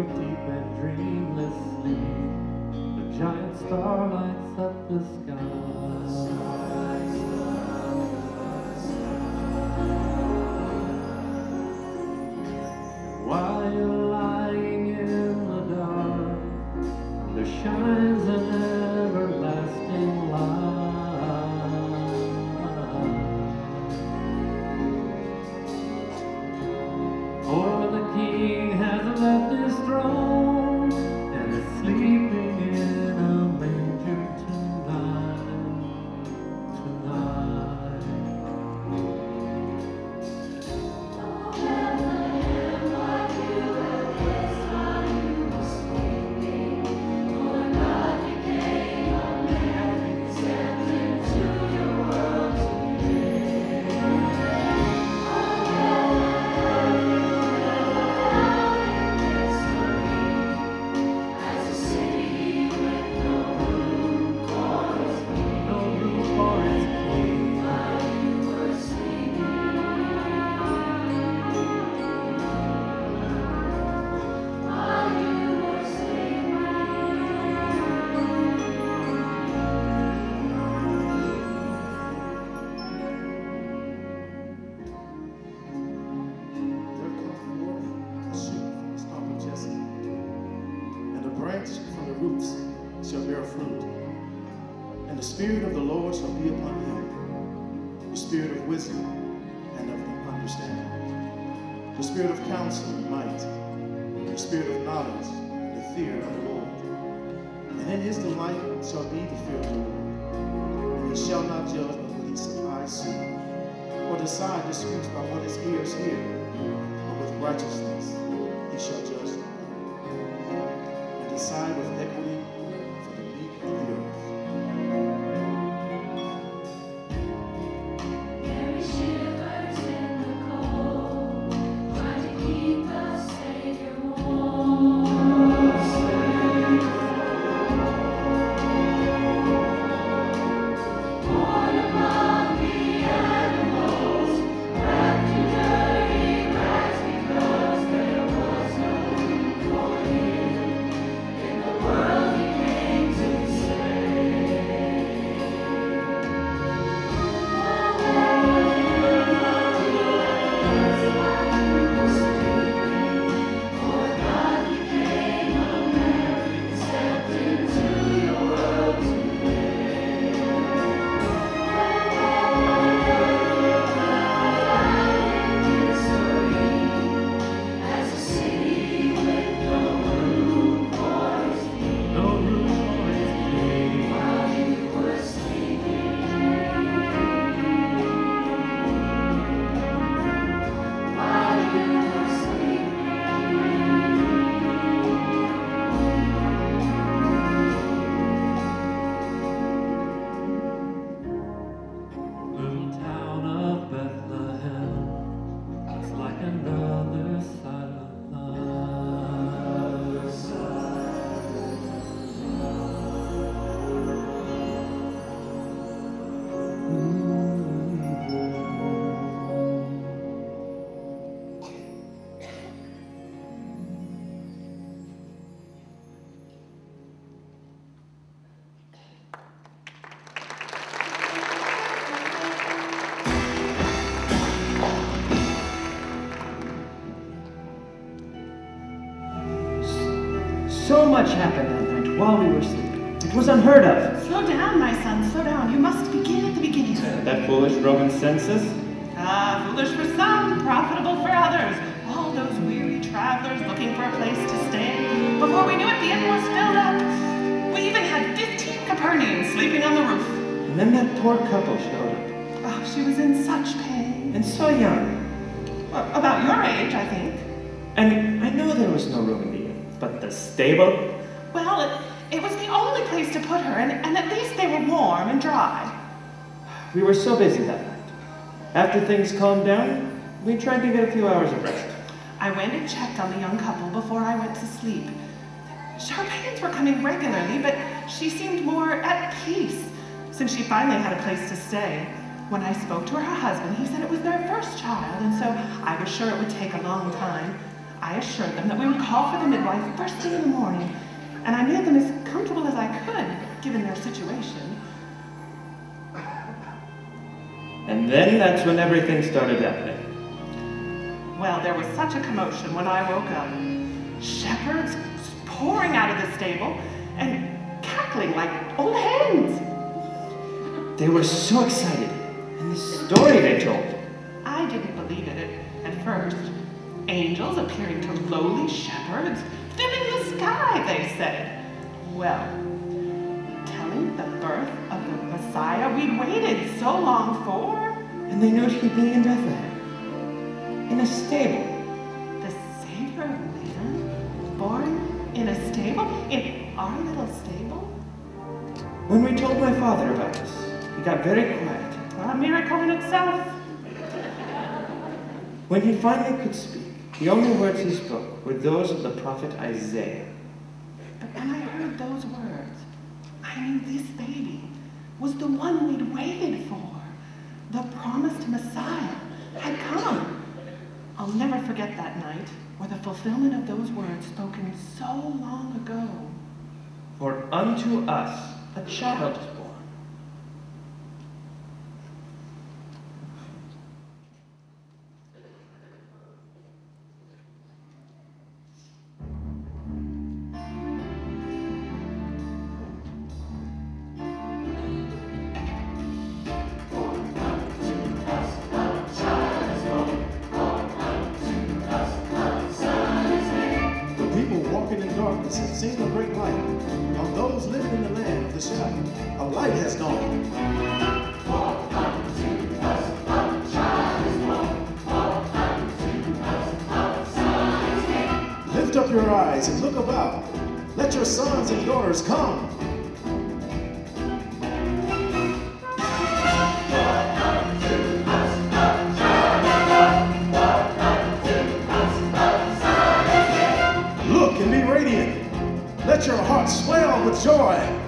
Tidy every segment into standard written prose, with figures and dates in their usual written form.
your deep and dreamless sleep, a giant star lights up the sky. While you're lying in the dark, there shines an everlasting light. For the king has left his throne and is sleeping in a manger tonight, tonight. From the roots shall bear fruit, and the Spirit of the Lord shall be upon him, the Spirit of wisdom and of understanding, the Spirit of counsel and might, the Spirit of knowledge and the fear of the Lord. And in his delight shall be the fear of the Lord. And he shall not judge by what his eyes see, or decide disputes by what his ears hear, but with righteousness he shall judge them, and decide with equity for the meek of the earth. Mary shivers in the cold, trying to keep the Savior warm. Born among the animals, wrapped in dirty rags because there was no room for him in the world he came to save. Oh, for God became a man, stepped into your world to live. As a city with no room for his king, No room for his king. while you were sleeping, while you were Little town of Bethlehem, it's like another silent So much happened that night while we were sleeping. It was unheard of. Slow down, my son, slow down. You must begin at the beginning. That foolish Roman census? Ah, foolish for some, profitable for others. All those weary travelers looking for a place to stay. Before we knew it, the inn was filled up. We even had 15 Capernaums sleeping on the roof. And then that poor couple showed up. Oh, she was in such pain. And so young. About your age, I think. And I know there was no room in the inn, but the stable? Well, it was the only place to put her, and at least they were warm and dry. We were so busy that night. After things calmed down, we tried to get a few hours of rest. I went and checked on the young couple before I went to sleep. Her pains were coming regularly, but she seemed more at peace since she finally had a place to stay. When I spoke to her husband, he said it was their first child, and so I was sure it would take a long time. I assured them that we would call for the midwife first thing in the morning, and I made them as comfortable as I could, given their situation. And then that's when everything started happening. Well, there was such a commotion when I woke up. Shepherds pouring out of the stable and cackling like old hens. They were so excited, and the story they told. I didn't believe it at first. Angels appearing to lowly shepherds, filling the sky, they said. Well, telling the birth of the Messiah we'd waited so long for. And they knew he'd be in Bethlehem, in a stable. The Savior of man, born in a stable? In our little stable? When we told my father about this, he got very quiet. A miracle in itself. When he finally could speak, the only words he spoke were those of the prophet Isaiah. But when I heard those words, I knew this baby was the one we'd waited for. The promised Messiah had come. I'll never forget that night, or the fulfillment of those words spoken so long ago. For unto us a child is born. Have seen a great light. On those living in the land of the shadow, a light has dawned. Lift up your eyes and look about. Let your sons and daughters come. Look and be radiant. Let your heart swell with joy.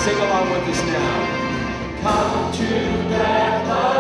Sing along with us now. Come to Bethlehem.